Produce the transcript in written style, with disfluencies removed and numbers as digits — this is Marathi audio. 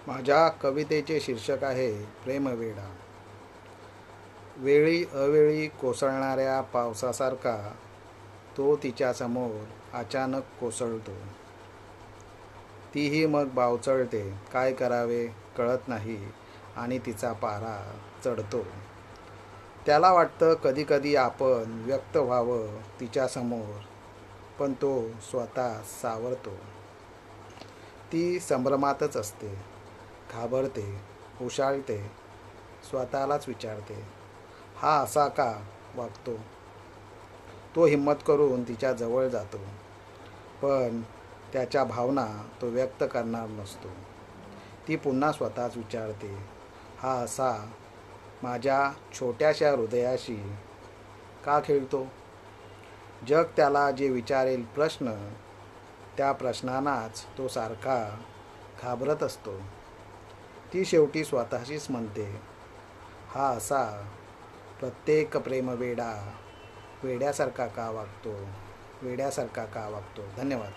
माझ्या कवितेचे शीर्षक आहे प्रेमवेडा. वेळी अवेळी कोसळणाऱ्या पावसासारखा तो तिच्यासमोर अचानक कोसळतो. तीही मग बावचळते, काय करावे कळत नाही आणि तिचा पारा चढतो. त्याला वाटतं कधीकधी आपण व्यक्त व्हावं तिच्यासमोर, पण तो स्वतः सावरतो. ती संभ्रमातच असते, घाबरते, उशाळते, स्वतःलाच विचारते, हा असा का वागतो. तो हिंमत करून तिच्या जवळ जातो, पण त्याच्या भावना तो व्यक्त करणार नसतो. ती पुन्हा स्वतःच विचारते, हा असा माझ्या छोट्याशा हृदयाशी का खेळतो. जग त्याला जे विचारेल प्रश्न, त्या प्रश्नांनाच तो सारखा घाबरत असतो. ती शेवटी स्वतःशीच म्हणते, हा असा प्रत्येक प्रेमवेडा वेड्यासारखा का वागतो, वेड्यासारखा का वागतो. धन्यवाद.